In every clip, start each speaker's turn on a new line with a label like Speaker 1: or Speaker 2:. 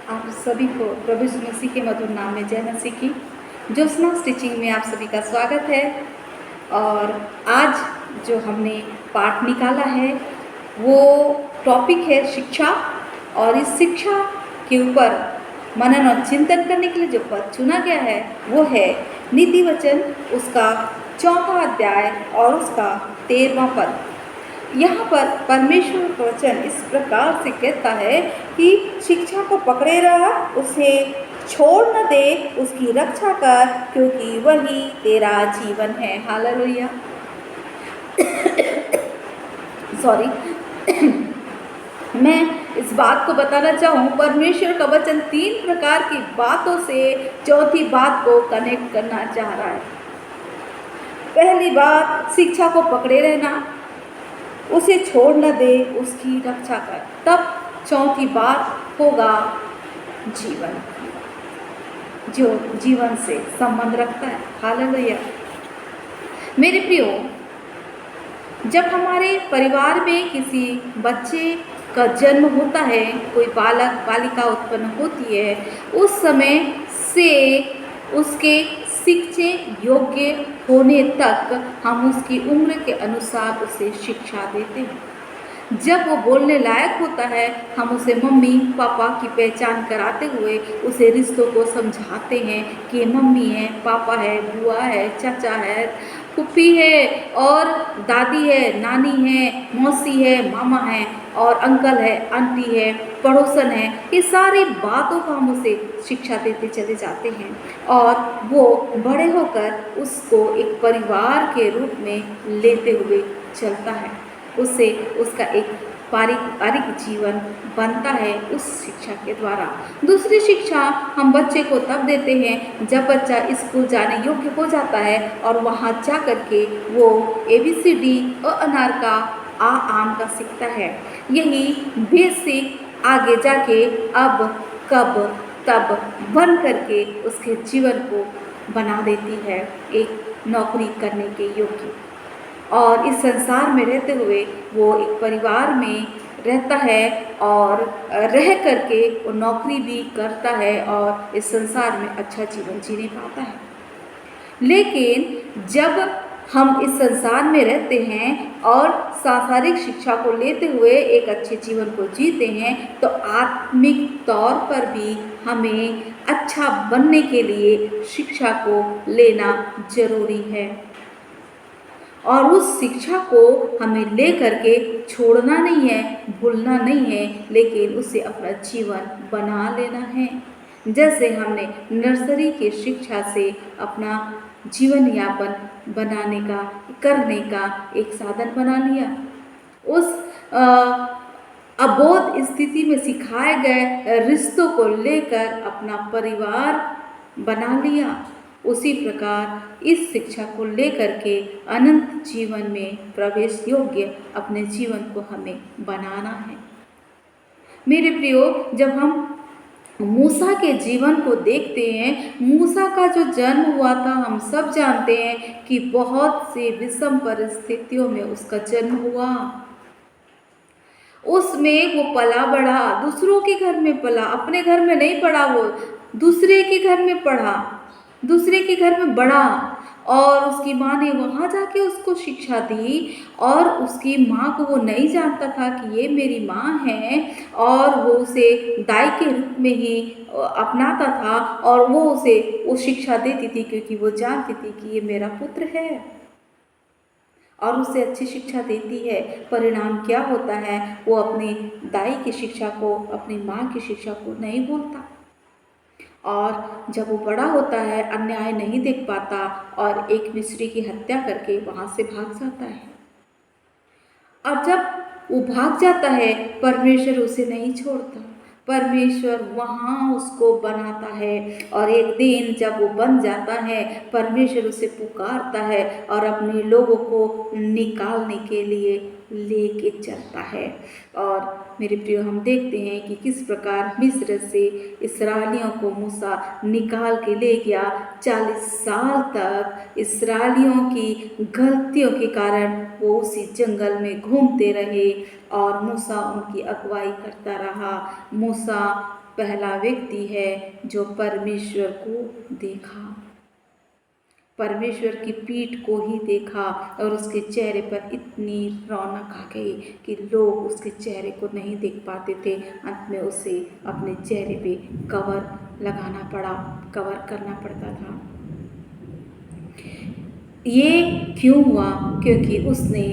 Speaker 1: आप सभी को प्रभु यीशु मसीह के मधुर नाम में जय मसीह की। ज्योत्सना स्टिचिंग में आप सभी का स्वागत है। और आज जो हमने पाठ निकाला है वो टॉपिक है शिक्षा। और इस शिक्षा के ऊपर मनन और चिंतन करने के लिए जो पद चुना गया है वो है नीति वचन, उसका 4वां अध्याय और उसका 13वां पद। यहाँ पर परमेश्वर का वचन इस प्रकार से कहता है कि शिक्षा को पकड़े रह, उसे छोड़ न दे, उसकी रक्षा कर, क्योंकि वही तेरा जीवन है। हालेलुया। सॉरी मैं इस बात को बताना चाहूँ, परमेश्वर का वचन 3 प्रकार की बातों से चौथी बात को कनेक्ट करना चाह रहा है। पहली बात, शिक्षा को पकड़े रहना, उसे छोड़ न दे, उसकी रक्षा कर। तब चौथी बात होगा जीवन, जो जीवन से संबंध रखता है। हालेलुया। मेरे प्रियो, जब हमारे परिवार में किसी बच्चे का जन्म होता है, कोई बालक बालिका उत्पन्न होती है, उस समय से उसके शिक्षे योग्य होने तक हम उसकी उम्र के अनुसार उसे शिक्षा देते हैं। जब वो बोलने लायक होता है, हम उसे मम्मी पापा की पहचान कराते हुए उसे रिश्तों को समझाते हैं कि मम्मी है, पापा है, बुआ है, चाचा है, फूफी है और दादी है, नानी है, मौसी है, मामा है और अंकल है, आंटी है, पड़ोसन है। ये सारी बातों को हम उसे शिक्षा देते चले जाते हैं और वो बड़े होकर उसको एक परिवार के रूप में लेते हुए चलता है। उससे उसका एक पारिवारिक जीवन बनता है उस शिक्षा के द्वारा। दूसरी शिक्षा हम बच्चे को तब देते हैं जब बच्चा स्कूल जाने योग्य हो जाता है और वहाँ जा कर के वो ABCD और अनार का आ आम का सीखता है। यही बेसिक आगे जाके अब कब तब बन करके उसके जीवन को बना देती है एक नौकरी करने के योग्य। और इस संसार में रहते हुए वो एक परिवार में रहता है और रह करके वो नौकरी भी करता है और इस संसार में अच्छा जीवन जीने पाता है। लेकिन जब हम इस संसार में रहते हैं और सांसारिक शिक्षा को लेते हुए एक अच्छे जीवन को जीते हैं, तो आत्मिक तौर पर भी हमें अच्छा बनने के लिए शिक्षा को लेना जरूरी है। और उस शिक्षा को हमें ले करके छोड़ना नहीं है, भूलना नहीं है, लेकिन उसे अपना जीवन बना लेना है। जैसे हमने नर्सरी की शिक्षा से अपना जीवन यापन बनाने का, करने का एक साधन बना लिया। उस अबोध स्थिति में सिखाए गए रिश्तों को लेकर अपना परिवार बना लिया। उसी प्रकार इस शिक्षा को लेकर के अनंत जीवन में प्रवेश योग्य अपने जीवन को हमें बनाना है। मेरे प्रियो, जब हम मूसा के जीवन को देखते हैं, मूसा का जो जन्म हुआ था, हम सब जानते हैं कि बहुत से विषम परिस्थितियों में उसका जन्म हुआ। उसमें वो पला बढ़ा, दूसरों के घर में पला, अपने घर में नहीं पढ़ा, वो दूसरे के घर में पढ़ा, दूसरे के घर में बढ़ा। और उसकी माँ ने वहाँ जाके उसको शिक्षा दी और उसकी माँ को वो नहीं जानता था कि ये मेरी माँ है, और वो उसे दाई के रूप में ही अपनाता था और वो उसे वो शिक्षा देती थी क्योंकि वो जानती थी कि ये मेरा पुत्र है और उसे अच्छी शिक्षा देती है। परिणाम क्या होता है, वो अपनी दाई की शिक्षा को, अपनी माँ की शिक्षा को नहीं भूलता और जब वो बड़ा होता है अन्याय नहीं देख पाता और एक मिस्री की हत्या करके वहाँ से भाग जाता है। और जब वो भाग जाता है, परमेश्वर उसे नहीं छोड़ता, परमेश्वर वहाँ उसको बनाता है और एक दिन जब वो बन जाता है, परमेश्वर उसे पुकारता है और अपने लोगों को निकालने के लिए लेके चलता है। और मेरे प्रियो, हम देखते हैं कि किस प्रकार मिस्र से इस्राएलियों को मूसा निकाल के ले गया। 40 साल तक इस्राएलियों की गलतियों के कारण वो उसी जंगल में घूमते रहे और मूसा उनकी अगुवाई करता रहा। मूसा पहला व्यक्ति है जो परमेश्वर को देखा, परमेश्वर की पीठ को ही देखा और उसके चेहरे पर इतनी रौनक आ गई कि लोग उसके चेहरे को नहीं देख पाते थे। अंत में उसे अपने चेहरे पे कवर लगाना पड़ा, कवर करना पड़ता था। ये क्यों हुआ? क्योंकि उसने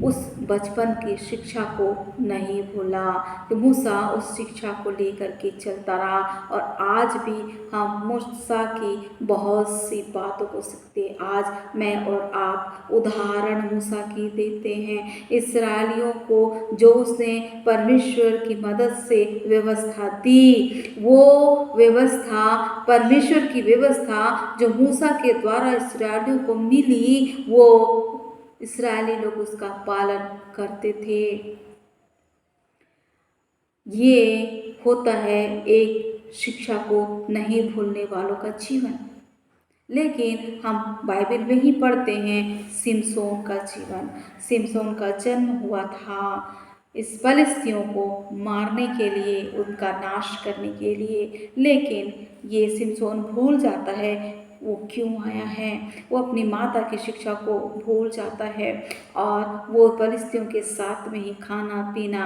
Speaker 1: उस बचपन की शिक्षा को नहीं भूला, कि मूसा उस शिक्षा को लेकर के चलता रहा। और आज भी हम मूसा की बहुत सी बातों को सीखते। आज मैं और आप उदाहरण मूसा की देते हैं। इस्राएलियों को जो उसने परमेश्वर की मदद से व्यवस्था दी, वो व्यवस्था, परमेश्वर की व्यवस्था जो मूसा के द्वारा इस्राएलियों को मिली, वो इस्राएली लोग उसका पालन करते थे। ये होता है एक शिक्षा को नहीं भूलने वालों का जीवन। लेकिन हम बाइबल में ही पढ़ते हैं सिमसोन का जीवन। सिमसोन का जन्म हुआ था इस फलिस्तियों को मारने के लिए, उनका नाश करने के लिए। लेकिन ये सिमसोन भूल जाता है वो क्यों आया है। वो अपनी माता की शिक्षा को भूल जाता है और वो फलिस्तियों के साथ में ही खाना पीना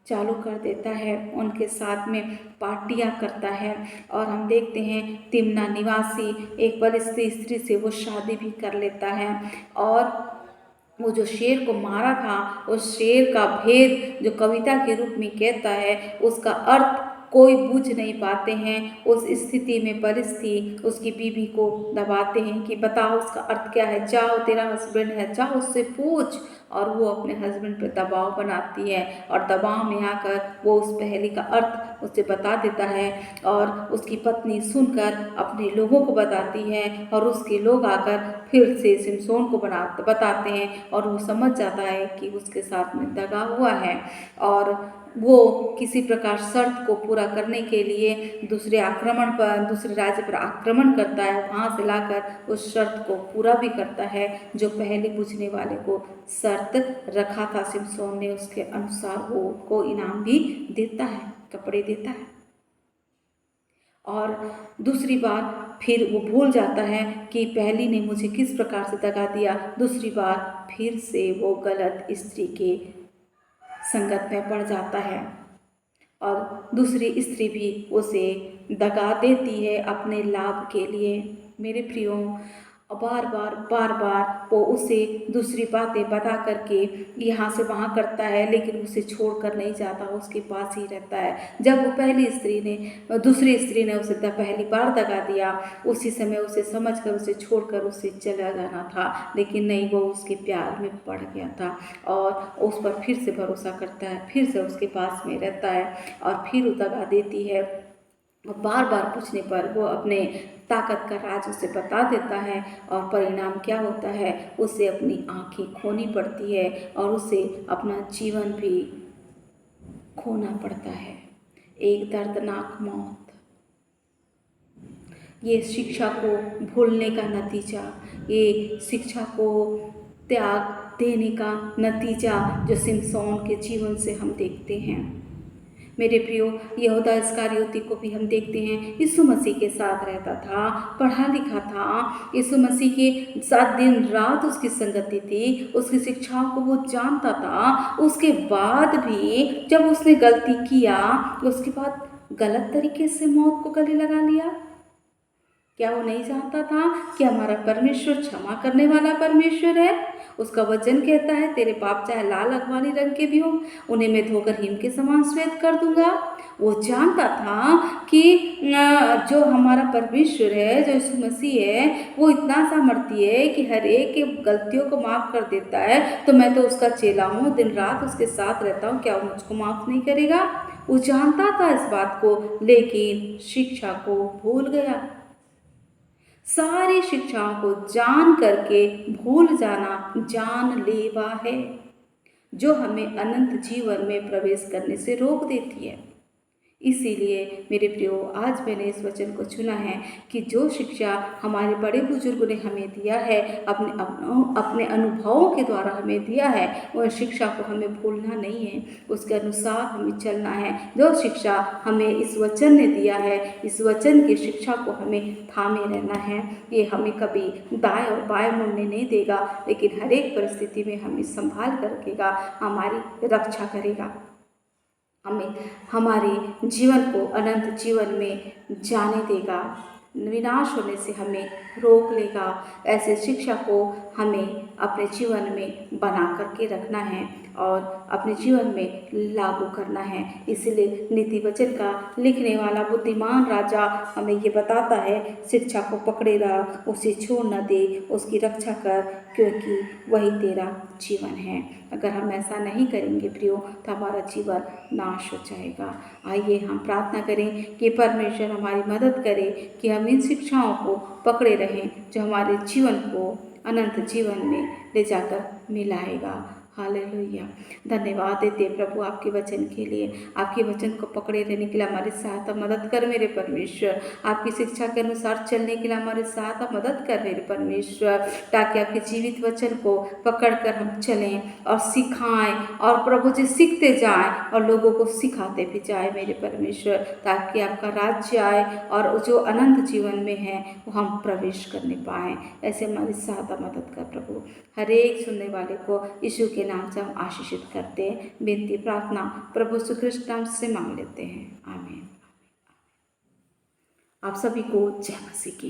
Speaker 1: चालू कर देता है, उनके साथ में पार्टियां करता है। और हम देखते हैं तिम्ना निवासी एक फलिस्ती स्त्री से वो शादी भी कर लेता है। और वो जो शेर को मारा था, उस शेर का भेद जो कविता के रूप में कहता है, उसका अर्थ कोई बूझ नहीं पाते हैं। उस स्थिति में फलिस्ती उसकी बीवी को दबाते हैं कि बताओ उसका अर्थ क्या है, जाओ तेरा हस्बैंड है, जाओ उससे पूछ। और वो अपने हस्बैंड पर दबाव बनाती है और दबाव में आकर वो उस पहेली का अर्थ उसे बता देता है। और उसकी पत्नी सुनकर अपने लोगों को बताती है और उसके लोग आकर फिर से सिमसोन को बताते हैं और वो समझ जाता है कि उसके साथ में दगा हुआ है। और वो किसी प्रकार शर्त को पूरा करने के लिए दूसरे राज्य पर आक्रमण करता है, वहाँ से लाकर उस शर्त को पूरा भी करता है जो पहले पूछने वाले को शर्त रखा था सिमसोन ने। उसके अनुसार वो को इनाम भी देता है, कपड़े देता है। और दूसरी बार फिर वो भूल जाता है कि पहली ने मुझे किस प्रकार से दगा दिया। दूसरी बार फिर से वो गलत स्त्री के संगत में पड़ जाता है और दूसरी स्त्री भी उसे दगा देती है अपने लाभ के लिए। मेरे प्रियो, बार बार वो उसे दूसरी बातें बता करके यहाँ से वहाँ करता है, लेकिन उसे छोड़कर नहीं जाता, उसके पास ही रहता है। जब वो दूसरी स्त्री ने उसे पहली बार दगा दिया, उसी समय उसे समझकर उसे छोड़कर उसे चला जाना था, लेकिन नहीं, वो उसके प्यार में पड़ गया था और उस पर फिर से भरोसा करता है, फिर से उसके पास में रहता है और फिर वो दगा देती है। बार बार पूछने पर वो अपने ताकत का राज उसे बता देता है और परिणाम क्या होता है, उसे अपनी आंखें खोनी पड़ती है और उसे अपना जीवन भी खोना पड़ता है, एक दर्दनाक मौत। ये शिक्षा को भूलने का नतीजा, ये शिक्षा को त्याग देने का नतीजा जो सिमसोन के जीवन से हम देखते हैं। मेरे प्रियो, यहूदा इस्करियोती को भी हम देखते हैं, यीशु मसीह के साथ रहता था, पढ़ा लिखा था, यीशु मसीह के साथ दिन रात उसकी संगति थी, उसकी शिक्षाओं को वो जानता था। उसके बाद भी जब उसने गलती किया, उसके बाद गलत तरीके से मौत को गले लगा लिया। क्या वो नहीं जानता था कि हमारा परमेश्वर क्षमा करने वाला परमेश्वर है? उसका वचन कहता है तेरे पाप चाहे लाल अगवानी रंग के भी हो, उन्हें मैं धोकर हिम के समान श्वेत कर दूंगा। वो जानता था कि जो हमारा परमेश्वर है, जो यीशु मसीह है, वो इतना सामर्थी है कि हर एक की गलतियों को माफ़ कर देता है। तो मैं तो उसका चेला हूँ, दिन रात उसके साथ रहता हूँ, क्या वो मुझको माफ़ नहीं करेगा? वो जानता था इस बात को, लेकिन शिक्षा को भूल गया। सारी शिक्षाओं को जान करके भूल जाना जानलेवा है, जो हमें अनंत जीवन में प्रवेश करने से रोक देती है। इसीलिए मेरे प्रियो, आज मैंने इस वचन को चुना है कि जो शिक्षा हमारे बड़े बुजुर्गों ने हमें दिया है, अपने अनुभवों के द्वारा हमें दिया है, वह शिक्षा को हमें भूलना नहीं है, उसके अनुसार हमें चलना है। जो शिक्षा हमें इस वचन ने दिया है, इस वचन की शिक्षा को हमें थामे रहना है। ये हमें कभी दाएं और बाएं मुड़ने नहीं देगा, लेकिन हर एक परिस्थिति में हमें संभाल कर रखेगा, हमारी रक्षा करेगा, हमें हमारे जीवन को अनंत जीवन में जाने देगा, विनाश होने से हमें रोक लेगा। ऐसे शिक्षा को हमें अपने जीवन में बना करके रखना है और अपने जीवन में लागू करना है। इसलिए नीति वचन का लिखने वाला बुद्धिमान राजा हमें ये बताता है, शिक्षा को पकड़े रह, उसे छोड़ न दे, उसकी रक्षा कर, क्योंकि वही तेरा जीवन है। अगर हम ऐसा नहीं करेंगे प्रियो, तो हमारा जीवन नाश हो जाएगा। आइए हम प्रार्थना करें कि परमेश्वर हमारी मदद करे कि हम इन शिक्षाओं को पकड़े रहें, जो हमारे जीवन को अनंत जीवन में ले जाकर मिलाएगा। हालेलुया। धन्यवाद देते प्रभु आपके वचन के लिए, आपके वचन को पकड़े रहने के लिए हमारी सहायता मदद कर मेरे परमेश्वर। आपकी शिक्षा के अनुसार चलने के लिए हमारी सहायता मदद कर मेरे परमेश्वर, ताकि आपके जीवित वचन को पकड़कर हम चलें और सिखाएं, और प्रभु जी सीखते जाएं और लोगों को सिखाते भी जाएं मेरे परमेश्वर, ताकि आपका राज्य आए और जो अनंत जीवन में है वो हम प्रवेश करने पाएँ। ऐसे हमारी सहायता मदद कर प्रभु। हर एक सुनने वाले को यीशु के नाम से हम आशीषित करते हैं। विनती प्रार्थना प्रभु यीशु ख्रिस्ट नाम से मांग लेते हैं, आमीन। आप सभी को जय मसीह की।